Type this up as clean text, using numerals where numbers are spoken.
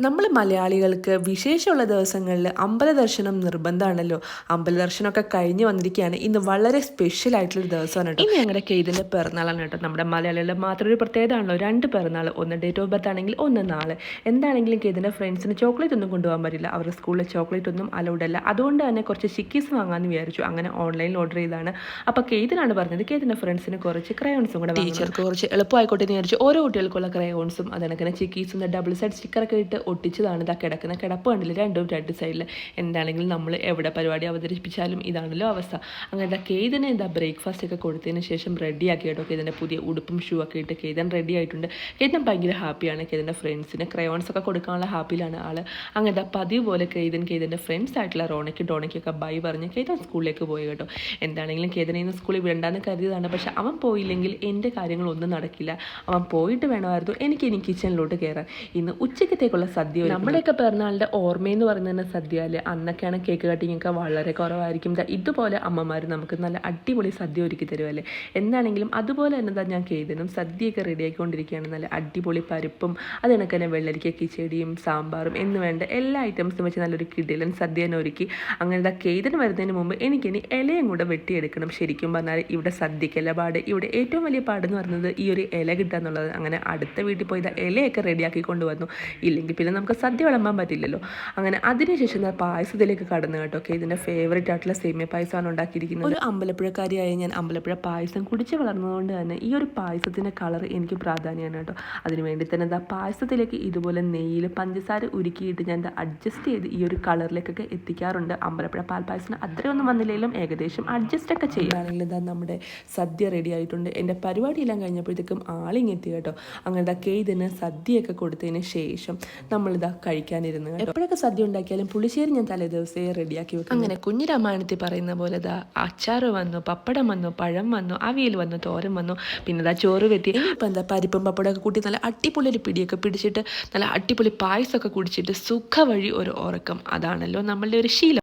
നമ്മൾ മലയാളികൾക്ക് വിശേഷമുള്ള ദിവസങ്ങളിൽ അമ്പല ദർശനം നിർബന്ധമാണല്ലോ. അമ്പല ദർശനമൊക്കെ കഴിഞ്ഞ് വന്നിരിക്കുകയാണ്. ഇന്ന് വളരെ സ്പെഷ്യൽ ആയിട്ടുള്ളൊരു ദിവസമാണ് കേട്ടോ. ഇനി ഞങ്ങളുടെ കേതിൻ്റെ പിറന്നാളാണ് കേട്ടോ. നമ്മുടെ മലയാളികളുടെ മാത്രം ഒരു പ്രത്യേകത ആണല്ലോ, രണ്ട് പിറന്നാൾ, ഒന്ന് ഡേറ്റ് ഓഫ് ബർത്ത് ആണെങ്കിൽ ഒന്ന് നാളെ. എന്താണെങ്കിലും കേതിൻ്റെ ഫ്രണ്ട്സിന് ചോക്ലേറ്റ് ഒന്നും കൊണ്ടുപോകാൻ പറ്റില്ല, അവരുടെ സ്കൂളിൽ ചോക്ലേറ്റ് ഒന്നും അലൗഡ് അല്ല. അതുകൊണ്ട് തന്നെ കുറച്ച് ചിക്കീസ് വാങ്ങാമെന്ന് വിചാരിച്ചു. അങ്ങനെ ഓൺലൈനിൽ ഓർഡർ ചെയ്താണ്. അപ്പോൾ കേതിനാണ് പറഞ്ഞത് കേതിൻ്റെ ഫ്രണ്ട്സിന് കുറച്ച് ക്രയോൺസും കൂടെ, ടീച്ചർക്ക് കുറച്ച് എളുപ്പമായിക്കോട്ടെ എന്ന് വിചാരിച്ചു. ഓരോ കുട്ടികൾക്കുള്ള ക്രയോൺസും അതങ്ങനെ ചിക്കീസും ഡബിൾ സൈഡ് സ്റ്റിക്കറൊക്കെ ഇട്ട് ഒട്ടിച്ചതാണ്. ഇതാ കിടക്കുന്ന കിടപ്പ് കണ്ടില്ല, രണ്ടും രണ്ട് സൈഡിൽ. എന്താണെങ്കിലും നമ്മൾ എവിടെ പരിപാടി അവതരിപ്പിച്ചാലും ഇതാണല്ലോ അവസ്ഥ. അങ്ങനെ കേതിന് ബ്രേക്ക്ഫാസ്റ്റ് ഒക്കെ കൊടുത്തതിന് ശേഷം റെഡിയാക്കി കേട്ടോ. കേതിൻ്റെ പുതിയ ഉടുപ്പും ഷൂ ഒക്കെ ഇട്ട് കേതൻ റെഡി ആയിട്ടുണ്ട്. കേതൻ ഭയങ്കര ഹാപ്പിയാണ്. കേതിൻ്റെ ഫ്രണ്ട്സിന് ക്രയോൺസ് ഒക്കെ കൊടുക്കാനുള്ള ഹാപ്പിയിലാണ് ആൾ. അങ്ങനെ പതിവ് പോലെ കേതിൻ്റെ ഫ്രണ്ട്സ് ആയിട്ടുള്ള ഡോണയ്ക്കൊക്കെ ബൈ പറഞ്ഞ് കേതൻ സ്കൂളിലേക്ക് പോയി കേട്ടോ. എന്താണെങ്കിലും കേതനെ ഇന്ന് സ്കൂളിൽ വിടണ്ടാന്ന് കരുതിയതാണ്. പക്ഷെ അവൻ പോയില്ലെങ്കിൽ എൻ്റെ കാര്യങ്ങളൊന്നും നടക്കില്ല. അവൻ പോയിട്ട് വേണമായിരുന്നു ഇനി കിച്ചണിലോട്ട് കയറാൻ. ഇന്ന് ഉച്ചക്കത്തേക്കുള്ള സദ്യ, നമ്മുടെയൊക്കെ പിറന്നാളിൻ്റെ ഓർമ്മയെന്ന് പറയുന്നത് സദ്യ അല്ലേ. അന്നൊക്കെയാണ് കേക്ക് കട്ടിങ് ഒക്കെ വളരെ കുറവായിരിക്കും. ഇതുപോലെ അമ്മമാർ നമുക്ക് നല്ല അടിപൊളി സദ്യ ഒരുക്കി തരുമല്ലേ. എന്താണെങ്കിലും അതുപോലെ തന്നെ ഞാൻ കേതിനും സദ്യയൊക്കെ റെഡിയാക്കിക്കൊണ്ടിരിക്കുകയാണ്. നല്ല അടിപൊളി പരിപ്പും അതിനൊക്കെ തന്നെ വെള്ളരിക്ക കിച്ചടിയും സാമ്പാറും എന്ന് വേണ്ട എല്ലാ ഐറ്റംസും വെച്ച് നല്ലൊരു കിടിലൻ സദ്യ തന്നെ ഒരുക്കി. അങ്ങനെ കേതിന് വരുന്നതിന് മുമ്പ് എനിക്കിനി ഇലയും കൂടെ വെട്ടിയെടുക്കണം. ശരിക്കും പറഞ്ഞാൽ ഇവിടെ സദ്യക്കല്ല പാട്, ഇവിടെ ഏറ്റവും വലിയ പാടെന്ന് പറയുന്നത് ഈ ഒരു ഇല കിട്ടുക എന്നുള്ളത്. അങ്ങനെ അടുത്ത വീട്ടിൽ പോയി ഇലയൊക്കെ റെഡിയാക്കി കൊണ്ടുവന്നു. ഇല്ലെങ്കിൽ പിന്നെ നമുക്ക് സദ്യ വിളമ്പാൻ പറ്റില്ലല്ലോ. അങ്ങനെ അതിനുശേഷം പായസത്തിലേക്ക് കടന്നു കേട്ടോ. ഇതിൻ്റെ ഫേവറേറ്റ് ആയിട്ടുള്ള സേമിയ പായസമാണ് ഉണ്ടാക്കിയിരിക്കുന്നത്. ഒരു അമ്പലപ്പുഴക്കാരിയായ ഞാൻ അമ്പലപ്പുഴ പായസം കുടിച്ച് വളർന്നതുകൊണ്ട് തന്നെ ഈ ഒരു പായസത്തിൻ്റെ കളർ എനിക്ക് പ്രാധാന്യമാണ് കേട്ടോ. അതിനുവേണ്ടി തന്നെ പായസത്തിലേക്ക് ഇതുപോലെ നെയ്യിൽ പഞ്ചസാര ഉരുക്കിയിട്ട് ഞാൻ അഡ്ജസ്റ്റ് ചെയ്ത് ഈ ഒരു കളറിലേക്കൊക്കെ എത്തിക്കാറുണ്ട്. അമ്പലപ്പുഴ പാൽപ്പായസം അത്രയൊന്നും വന്നില്ലെങ്കിലും ഏകദേശം അഡ്ജസ്റ്റ് ഒക്കെ ചെയ്യുകയാണെങ്കിൽ നമ്മുടെ സദ്യ റെഡി ആയിട്ടുണ്ട്. എൻ്റെ പരിപാടിയെല്ലാം കഴിഞ്ഞപ്പോഴത്തേക്കും ആളിങ്ങെത്തി കേട്ടോ. അങ്ങനെ ഇതിന് സദ്യയൊക്കെ കൊടുത്തതിന് ശേഷം നമ്മളിതാ കഴിക്കാനിരുന്നു. എപ്പോഴൊക്കെ സദ്യ ഉണ്ടാക്കിയാലും പുളിശ്ശേരി ഞാൻ തലേ ദിവസമേ റെഡിയാക്കി വെക്കും. അങ്ങനെ കുഞ്ഞു രാമായണത്തിൽ പറയുന്ന പോലെ അച്ചാറ് വന്നു, പപ്പടം വന്നു, പഴം വന്നു, അവിയൽ വന്നു, തോരൻ വന്നു, പിന്നെ ചോറ് വെത്തി. ഇപ്പം പരിപ്പും പപ്പടമൊക്കെ കൂട്ടി നല്ല അടിപൊളി ഒരു പിടിയൊക്കെ പിടിച്ചിട്ട് നല്ല അടിപൊളി പായസമൊക്കെ കുടിച്ചിട്ട് സുഖ വഴി ഒരു ഉറക്കം. അതാണല്ലോ നമ്മളുടെ ഒരു ശീലം.